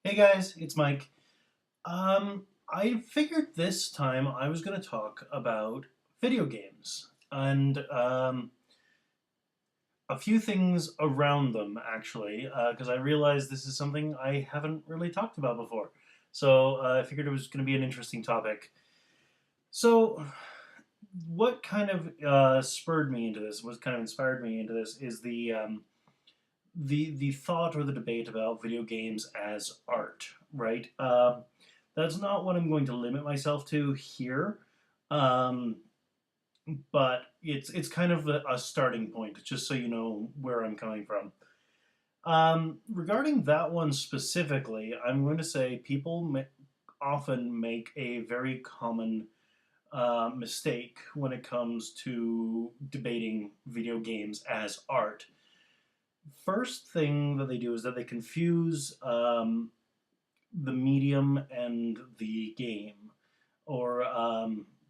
Hey guys, it's Mike. I figured this time I was going to talk about video games and a few things around them, actually, because I realized this is something I haven't really talked about before. So I figured it was going to be an interesting topic. So, what kind of spurred me into this, what kind of inspired me into this, is the thought or the debate about video games as art, right? That's not what I'm going to limit myself to here, um, but it's kind of a starting point, just so you know where I'm coming from. Regarding that one specifically, I'm going to say often make a very common mistake when it comes to debating video games as art. First thing that they do is that they confuse the medium and the game. Or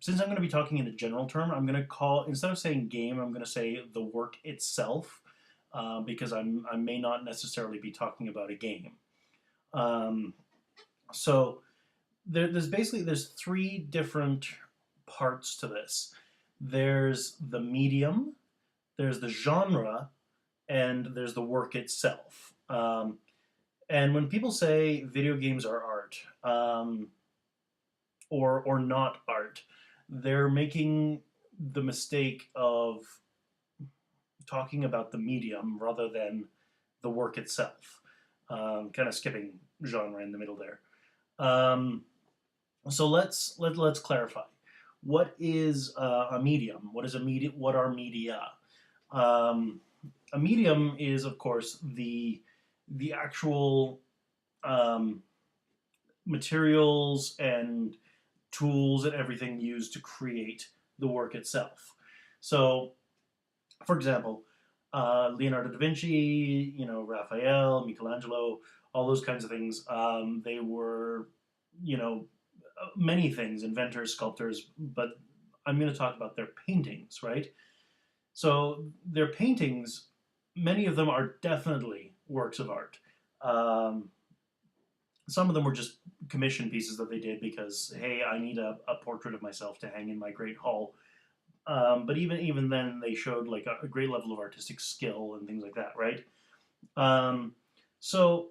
since I'm going to be talking in a general term, I'm going to call, instead of saying game, I'm going to say the work itself, because I may not necessarily be talking about a game. Um, so there's three different parts to this. There's the medium, there's the genre, and there's the work itself. And when people say video games are art, or not art, they're making the mistake of talking about the medium rather than the work itself. Kind of skipping genre in the middle there. Um, so let's clarify. What is a medium? What is a media? What are media? Um, a medium is, of course, the actual um, materials and tools and everything used to create the work itself. So, for example, Leonardo da Vinci, Raphael, Michelangelo, all those kinds of things. They were, many things, inventors, sculptors, but I'm going to talk about their paintings, right? So their paintings, many of them are definitely works of art. Um, some of them were just commission pieces that they did because, hey, I need a portrait of myself to hang in my great hall. But even then, they showed like a great level of artistic skill and things like that, right? Um, so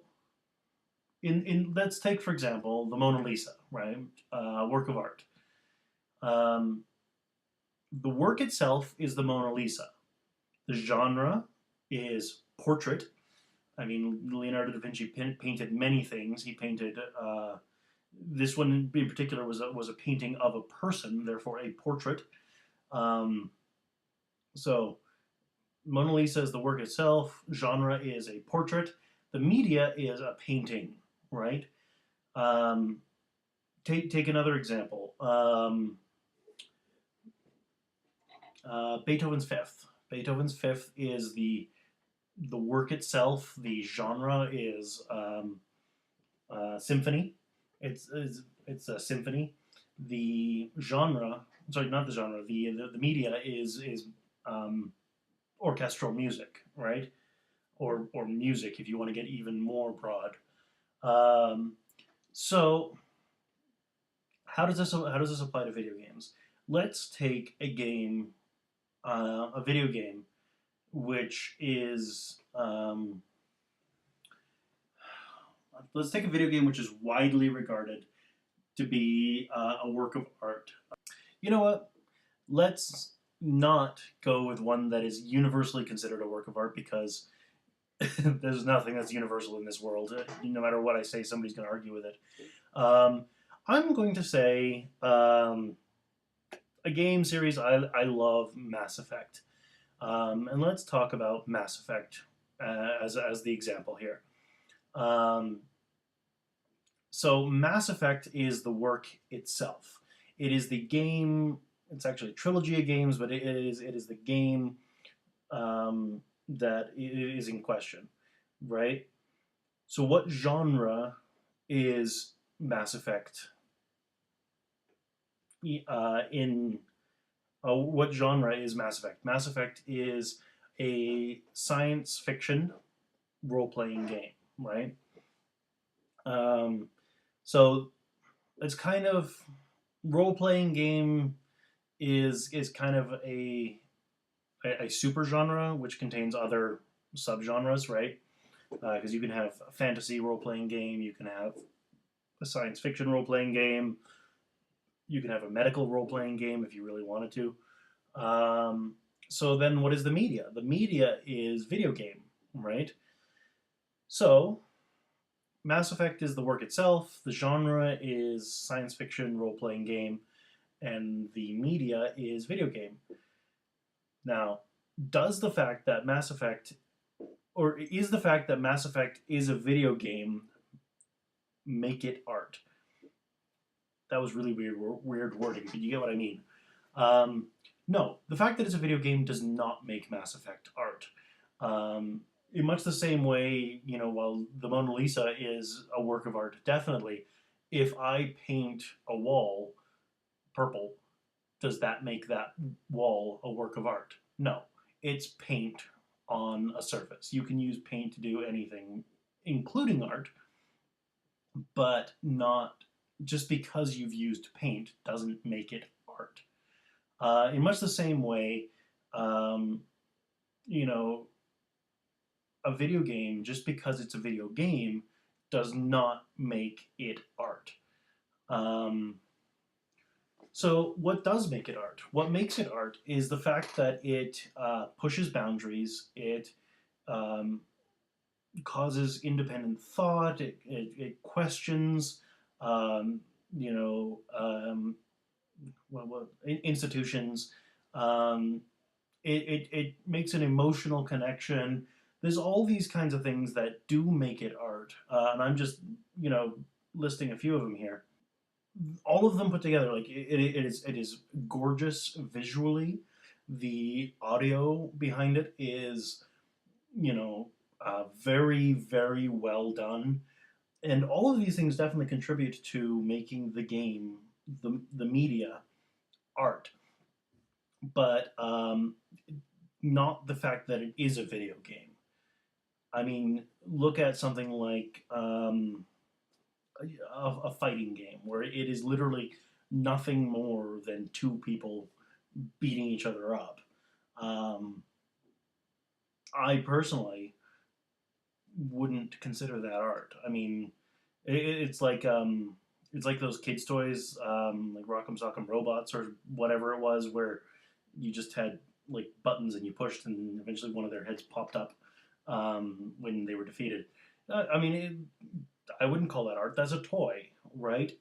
in let's take for example the Mona Lisa, right? Work of art. Um, the work itself is the Mona Lisa. The genre is portrait. I mean, Leonardo da Vinci painted many things. He painted this one in particular was a painting of a person, therefore a portrait. Um, so Mona Lisa is the work itself. Genre is a portrait. The media is a painting, right? Um, take another example. Beethoven's Fifth. Beethoven's Fifth is the work itself. The genre is symphony. It's a symphony. The genre, sorry, not the genre. The media is um, orchestral music, right? Or music if you want to get even more broad. Um, so how does this apply to video games? Let's take a video game, which is let's take a video game which is widely regarded to be a work of art. You know what? Let's not go with one that is universally considered a work of art because there's nothing that's universal in this world. No matter what I say, somebody's going to argue with it. Um, I'm going to say a game series I love, Mass Effect. And let's talk about Mass Effect as the example here. Um, so Mass Effect is the work itself. It is the game. It's actually a trilogy of games, but it is the game that is in question, right? So what genre is Mass Effect in? What genre is Mass Effect? Mass Effect is a science fiction role playing game, right? Um, so it's kind of role playing game is kind of a super genre which contains other subgenres, right? Because you can have a fantasy role playing game, you can have a science fiction role playing game, you can have a medical role playing game if you really wanted to. Um, so then, what is the media? The media is video game, right? So Mass Effect is the work itself. The genre is science fiction role playing game, and the media is video game. Now, does the fact that Mass Effect, or is the fact that Mass Effect is a video game, make it art? That was really weird wording, but you get what I mean. Um, no, the fact that it's a video game does not make Mass Effect art. In much the same way, while the Mona Lisa is a work of art, definitely, if I paint a wall purple, does that make that wall a work of art? No, it's paint on a surface. You can use paint to do anything, including art, but not just because you've used paint doesn't make it art. In much the same way, um, you know, a video game, just because it's a video game, does not make it art. Um, so, what does make it art? What makes it art is the fact that it pushes boundaries, it um, causes independent thought, it questions, um, you know, institutions. Um, it makes an emotional connection. There's all these kinds of things that do make it art, and I'm just listing a few of them here. All of them put together, like it is gorgeous visually. The audio behind it is very very well done, and all of these things definitely contribute to making the game, the media, art. But not the fact that it is a video game. I mean, look at something like a fighting game where it is literally nothing more than two people beating each other up. Um, I personally wouldn't consider that art. I mean, it's like those kids' toys, like Rock'em Sock'em Robots or whatever it was, where you just had like buttons and you pushed, and eventually one of their heads popped up when they were defeated. I mean, I wouldn't call that art. That's a toy, right?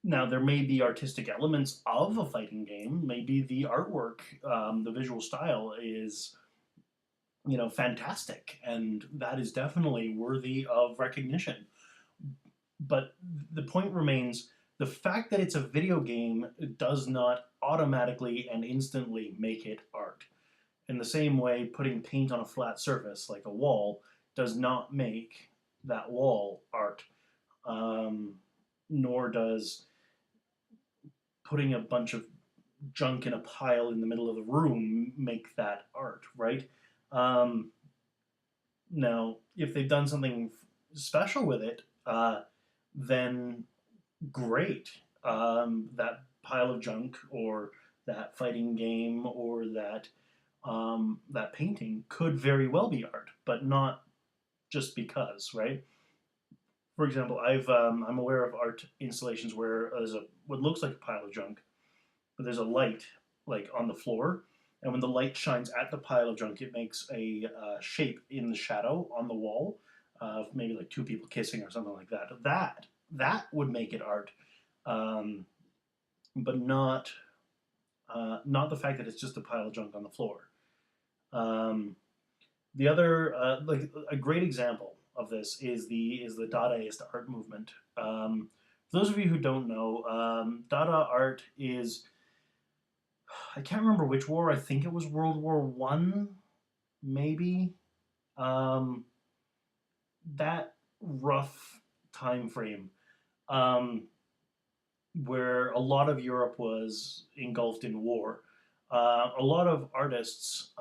Now there may be artistic elements of a fighting game. Maybe the artwork, the visual style is fantastic, and that is definitely worthy of recognition. But the point remains, the fact that it's a video game does not automatically and instantly make it art. In the same way, putting paint on a flat surface like a wall does not make that wall art, um, nor does putting a bunch of junk in a pile in the middle of the room make that art, right? Um, Now, if they've done something special with it, then great. That pile of junk, or that fighting game, or that painting could very well be art, but not just because, right? For example, I'm aware of art installations where there's what looks like a pile of junk, but there's a light like on the floor, and when the light shines at the pile of junk, it makes a shape in the shadow on the wall of maybe like two people kissing or something like that. That would make it art, um, but not the fact that it's just a pile of junk on the floor. Um, the other, like a great example of this is the Dadaist art movement. For those of you who don't know, Dada art is, I can't remember which war. I think it was World War I, maybe. Um, that rough time frame, um, where a lot of Europe was engulfed in war. A lot of artists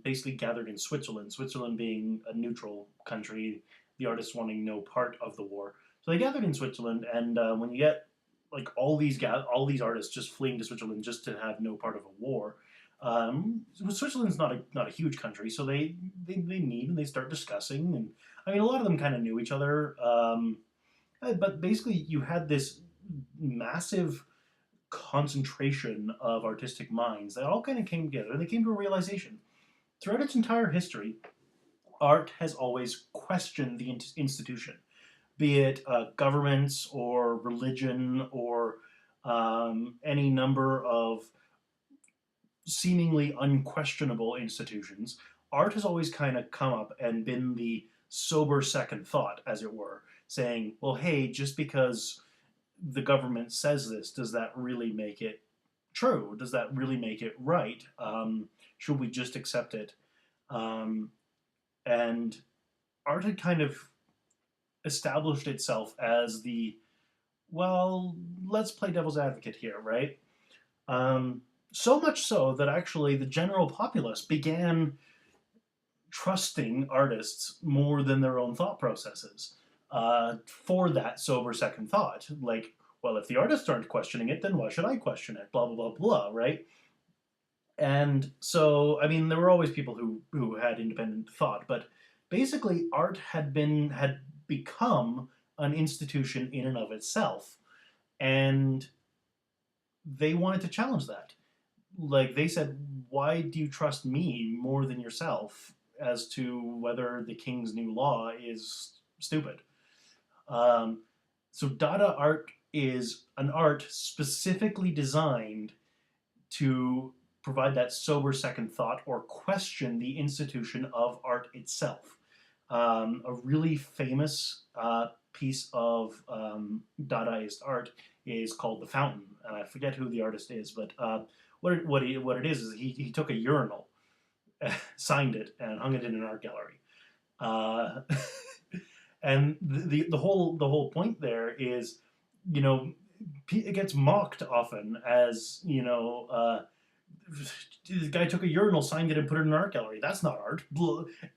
basically gathered in Switzerland. Switzerland being a neutral country, the artists wanting no part of the war. So they gathered in Switzerland, and when you get like all these artists just fleeing to Switzerland just to have no part of a war. Switzerland's not a huge country, so they meet and they start discussing, and I mean a lot of them kind of knew each other, but basically you had this massive concentration of artistic minds that all kind of came together, and they came to a realization throughout its entire history. Art has always questioned the institution, be it governments or religion or any number of seemingly unquestionable institutions. Art has always kind of come up and been the sober second thought, as it were, saying, well, hey, just because the government says this, does that really make it true? Does that really make it right? Should we just accept it? And art had kind of established itself as the, well, let's play devil's advocate here, right? So much so that actually the general populace began trusting artists more than their own thought processes for that sober second thought. Like, well, if the artists aren't questioning it, then why should I question it? Blah, blah, blah, blah, right? And so, I mean, there were always people who had independent thought, but basically art had become an institution in and of itself. And they wanted to challenge that. Like they said, why do you trust me more than yourself as to whether the king's new law is stupid? So Dada art is an art specifically designed to provide that sober second thought or question the institution of art itself. A really famous piece of Dadaist art is called The Fountain, and I forget who the artist is, but what it is he took a urinal, signed it, and hung it in an art gallery. Uh, and the whole point there is, you know, it gets mocked often as, you know, the guy took a urinal, signed it, and put it in an art gallery. That's not art.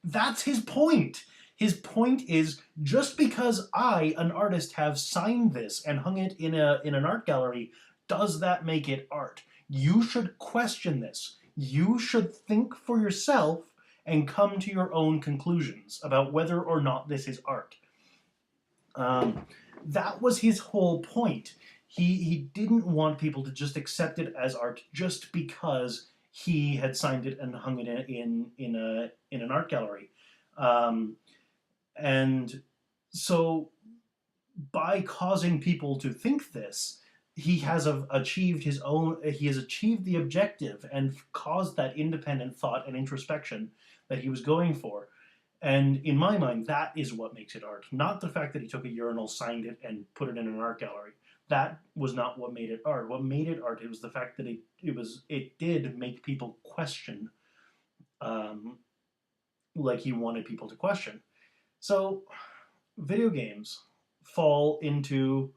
That's his point. His point is, just because I, an artist, have signed this and hung it in an art gallery, does that make it art? You should question this. You should think for yourself and come to your own conclusions about whether or not this is art. That was his whole point. He didn't want people to just accept it as art just because he had signed it and hung it in an art gallery. And so by causing people to think this, he has achieved the objective and caused that independent thought and introspection that he was going for. And in my mind, that is what makes it art, not the fact that he took a urinal, signed it, and put it in an art gallery. That was not what made it art. What made it art, it was the fact that it did make people question, like he wanted people to question. So, video games fall into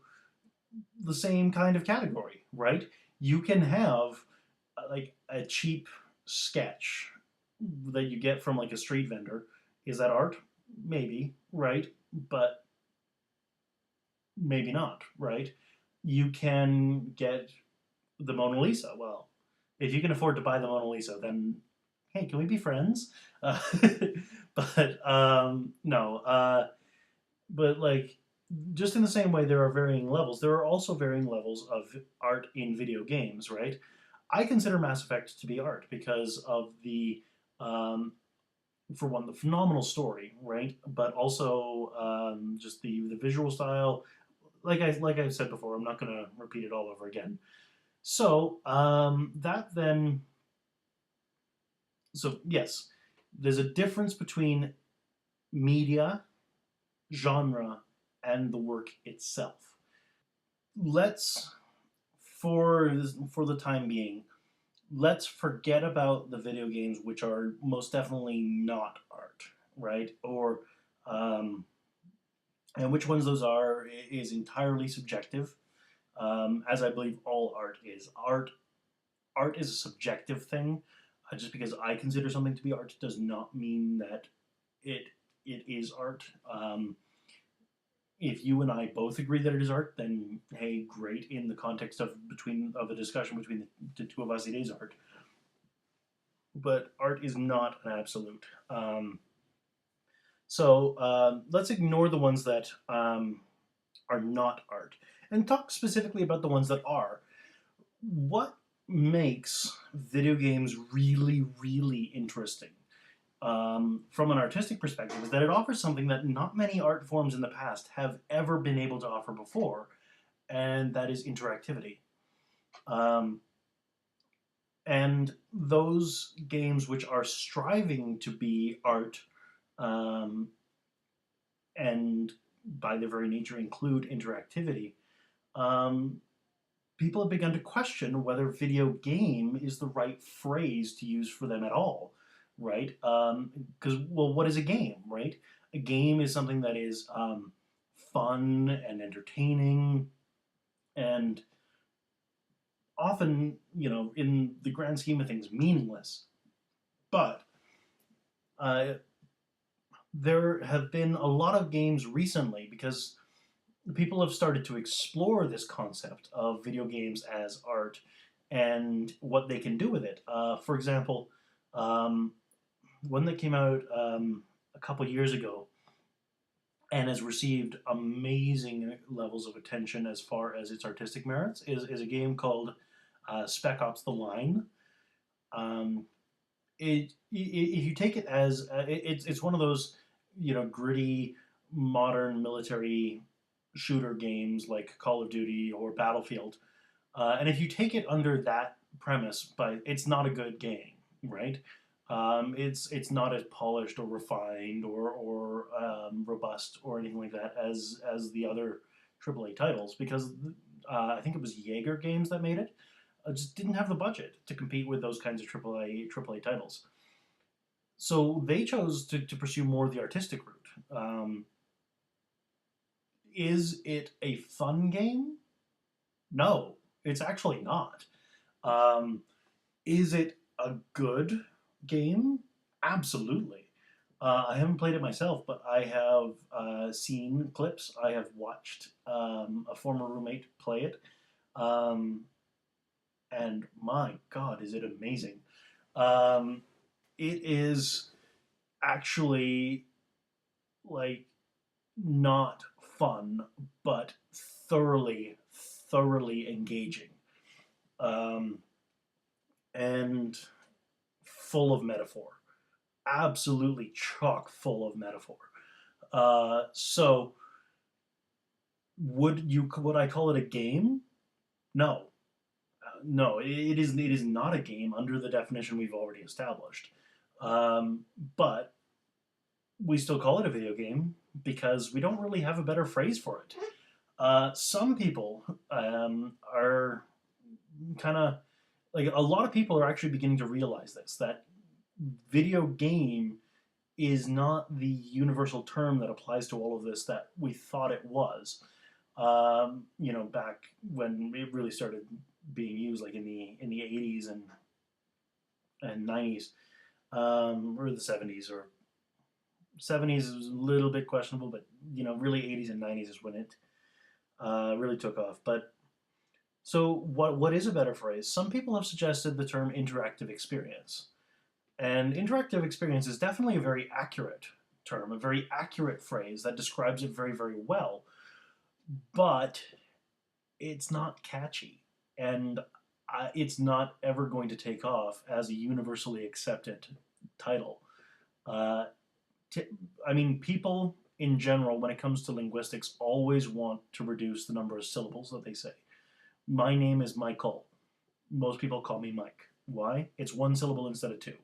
the same kind of category, right? You can have like a cheap sketch that you get from like a street vendor. Is that art? Maybe, right? But maybe not, right? You can get the Mona Lisa. Well, if you can afford to buy the Mona Lisa, then hey, can we be friends? But no. But like, just in the same way, there are varying levels. There are also varying levels of art in video games, right? I consider Mass Effect to be art because of the, for one, the phenomenal story, right? But also just the visual style. Like I said before, I'm not going to repeat it all over again. So that then, so yes, there's a difference between media, genre, and the work itself. Let's, for the time being, let's forget about the video games, which are most definitely not art, right? Or and which ones those are is entirely subjective, as I believe all art is. Art is a subjective thing. Just because I consider something to be art does not mean that it it is art. If you and I both agree that it is art, then hey, great. In the context of the discussion between the two of us, it is art. But art is not an absolute. So let's ignore the ones that are not art and talk specifically about the ones that are. What makes video games really, really interesting from an artistic perspective is that it offers something that not many art forms in the past have ever been able to offer before, and that is interactivity. Um, and those games which are striving to be art um, and by their very nature include interactivity, um, people have begun to question whether video game is the right phrase to use for them at all, right? Because, well, what is a game, right? A game is something that is fun and entertaining and often, in the grand scheme of things, meaningless. But uh, there have been a lot of games recently because people have started to explore this concept of video games as art and what they can do with it. For example, um, one that came out a couple years ago and has received amazing levels of attention as far as its artistic merits is a game called Spec Ops: The Line. Um, if you take it as it's one of those gritty modern military shooter games like Call of Duty or Battlefield, and if you take it under that premise, but it's not a good game, right? It's not as polished or refined or robust or anything like that as the other AAA titles because I think it was Jaeger Games that made it. Just didn't have the budget to compete with those kinds of AAA titles. So they chose to pursue more the artistic route. Is it a fun game? No, it's actually not. Um, is it a good game? Absolutely. I haven't played it myself, but I have seen clips. I have watched a former roommate play it. Um, and my God, is it amazing! Um, it is actually like not fun, but thoroughly, thoroughly engaging, um, and full of metaphor. Absolutely chock full of metaphor. So, would I call it a game? No, no. It is not a game under the definition we've already established. But we still call it a video game because we don't really have a better phrase for it. Some people are kind of like a lot of people are actually beginning to realize this that video game is not the universal term that applies to all of this that we thought it was. Back when it really started being used, like in the 80s and 90s, or the 70s or 70s is a little bit questionable, but really 80s and 90s is when it really took off. But so what is a better phrase? Some people have suggested the term interactive experience. And interactive experience is definitely a very accurate term, a very accurate phrase that describes it very, very well. But it's not catchy. And it's not ever going to take off as a universally accepted title. Uh, People in general, when it comes to linguistics, always want to reduce the number of syllables that they say. My name is Michael. Most people call me Mike. Why? It's one syllable instead of two.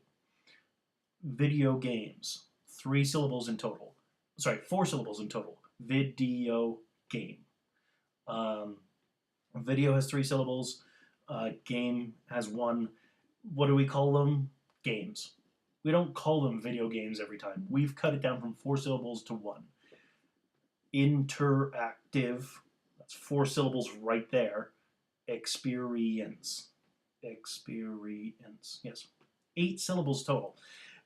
Video games, 3 syllables in total. Sorry, 4 syllables in total. Video game. Um, Video has 3 syllables. Game has one. What do we call them? Games. We don't call them video games every time. We've cut it down from 4 syllables to one. Interactive. That's 4 syllables right there. Experience. Experience. Yes. 8 syllables total.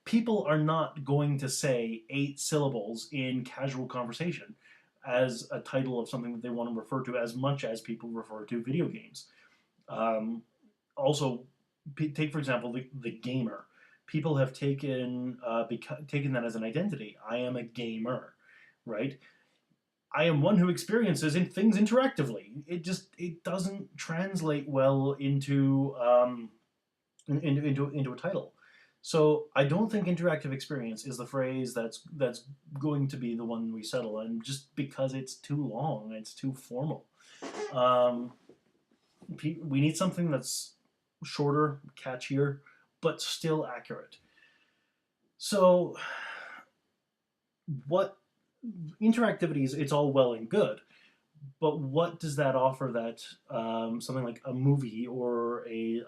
People are not going to say 8 syllables in casual conversation as a title of something that they want to refer to as much as people refer to video games. Um, Also, take for example the gamer. People have taken that as an identity. I am a gamer, right? I am one who experiences things interactively. It doesn't translate well into a title. So I don't think interactive experience is the phrase that's going to be the one we settle on, just because it's too long, it's too formal. Um, we need something that's shorter, catchier, but still accurate. So what interactivity is? It's all well and good, but what does that offer that something like a movie or a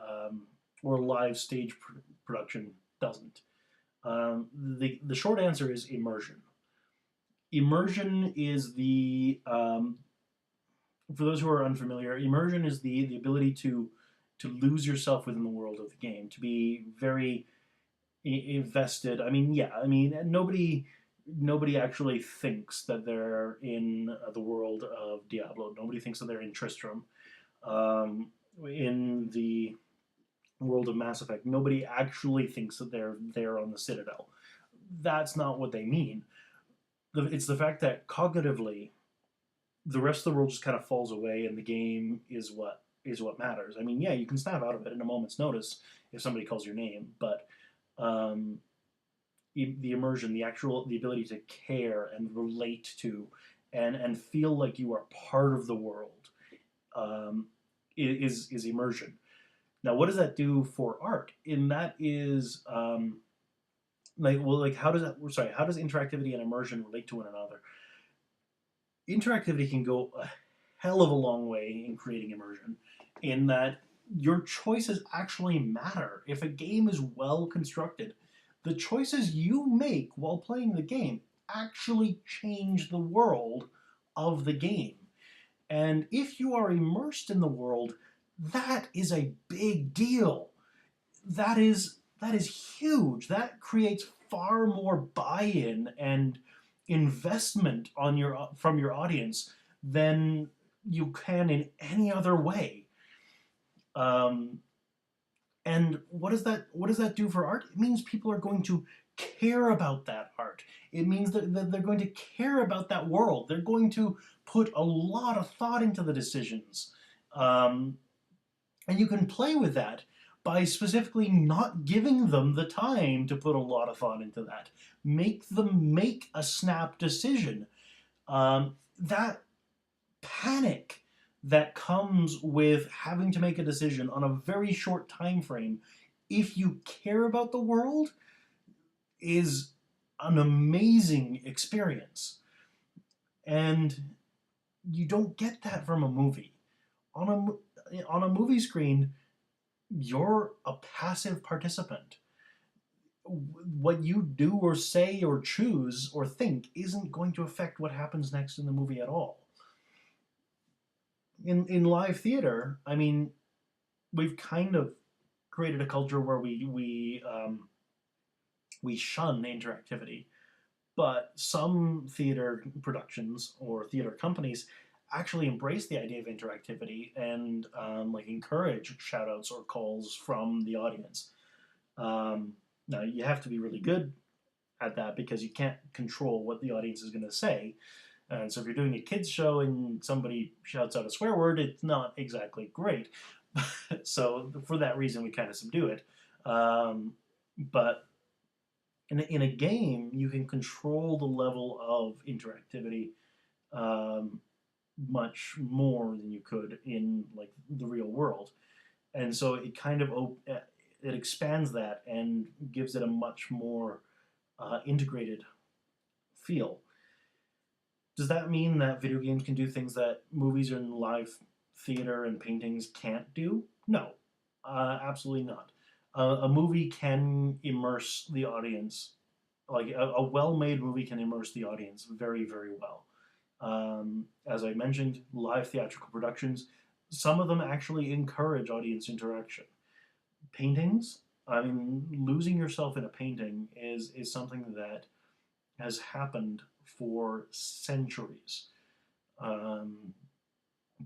live stage production doesn't? The short answer is immersion. Immersion is for those who are unfamiliar, immersion is the ability to lose yourself within the world of the game, to be very invested. I mean, yeah, I mean, nobody actually thinks that they're in the world of Diablo. Nobody thinks that they're in Tristram. In the world of Mass Effect, nobody actually thinks that they're there on the Citadel. That's not what they mean. It's the fact that cognitively, the rest of the world just kind of falls away, and the game is what matters. I mean, yeah, you can snap out of it in a moment's notice if somebody calls your name, but um, the immersion, the ability to care and relate to, and feel like you are part of the world, is immersion. Now, what does that do for art? And that is like how does that? Sorry, how does interactivity and immersion relate to one another? Interactivity can go a hell of a long way in creating immersion, in that your choices actually matter. If a game is well constructed, the choices you make while playing the game actually change the world of the game. And if you are immersed in the world, that is a big deal. That is huge. That creates far more buy-in and investment from your audience than you can in any other way. Um, and what does that do for art? It means people are going to care about that art. It means that they're going to care about that world. They're going to put a lot of thought into the decisions. Um, and you can play with that by specifically not giving them the time to put a lot of thought into that. Make them make a snap decision. That panic that comes with having to make a decision on a very short time frame, if you care about the world, is an amazing experience. And you don't get that from a movie. On a movie screen, you're a passive participant. What you do or say or choose or think isn't going to affect what happens next in the movie at all. In live theater, I mean, we've kind of created a culture where we shun interactivity, but some theater productions or theater companies actually embrace the idea of interactivity and like encourage shout outs or calls from the audience. Now, you have to be really good at that because you can't control what the audience is going to say. And so if you're doing a kids show and somebody shouts out a swear word, it's not exactly great. So for that reason, we kind of subdue it. But in a game, you can control the level of interactivity um, much more than you could in like the real world, and so it kind of it expands that and gives it a much more integrated feel. Does that mean that video games can do things that movies and live theater and paintings can't do? No, absolutely not. A movie can immerse the audience. Like a well-made movie can immerse the audience very, very well. As I mentioned, live theatrical productions, some of them actually encourage audience interaction. Paintings, I mean, losing yourself in a painting is something that has happened for centuries. Um,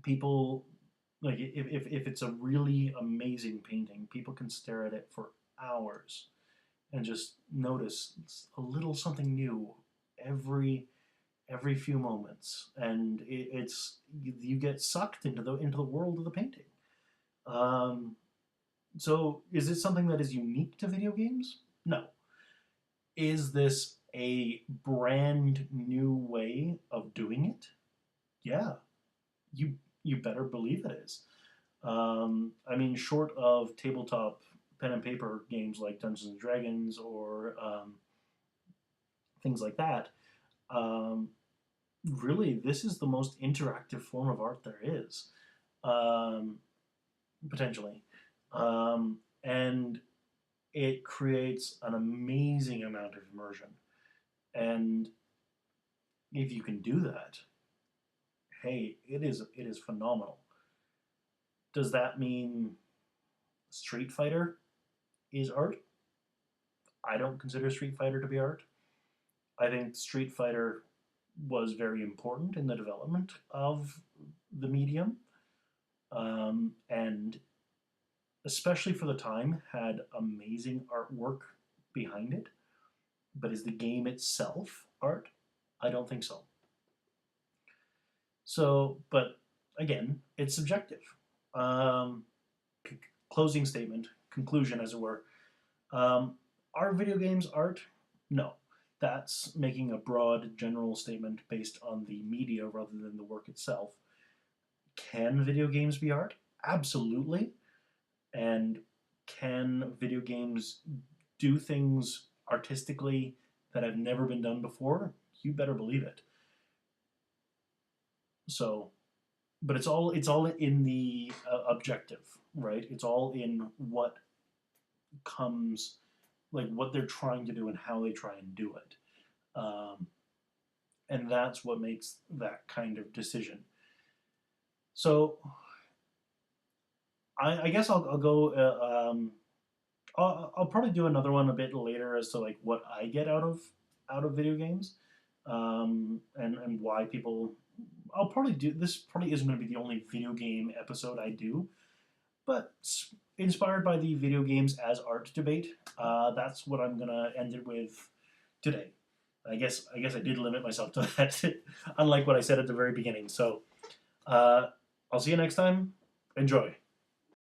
People, like, if it's a really amazing painting, people can stare at it for hours and just notice a little something new every every few moments, and it's you get sucked into the world of the painting. Um, so, is it something that is unique to video games? No. Is this a brand new way of doing it? Yeah, you you better believe it is. I mean, short of tabletop pen and paper games like Dungeons and Dragons or things like that, um, really, this is the most interactive form of art there is, um, potentially. And it creates an amazing amount of immersion. And if you can do that, hey, it is phenomenal. Does that mean Street Fighter is art? I don't consider Street Fighter to be art. I think Street Fighter was very important in the development of the medium, and especially for the time, had amazing artwork behind it. But is the game itself art? I don't think so. So, but again, it's subjective. Um, Closing statement, conclusion, as it were. Um, are video games art? No. That's making a broad general statement based on the media rather than the work itself. Can video games be art? Absolutely. And can video games do things artistically that have never been done before? You better believe it. So, but it's all in the objective, right? It's all in what comes, like what they're trying to do and how they try and do it, um, and that's what makes that kind of decision. So, I guess I'll go. I'll probably do another one a bit later as to like what I get out of video games, and why people. I'll probably do this. Probably isn't going to be the only video game episode I do, but inspired by the video games as art debate, that's what I'm gonna end it with today. I guess I did limit myself to that, unlike what I said at the very beginning. So I'll see you next time. Enjoy.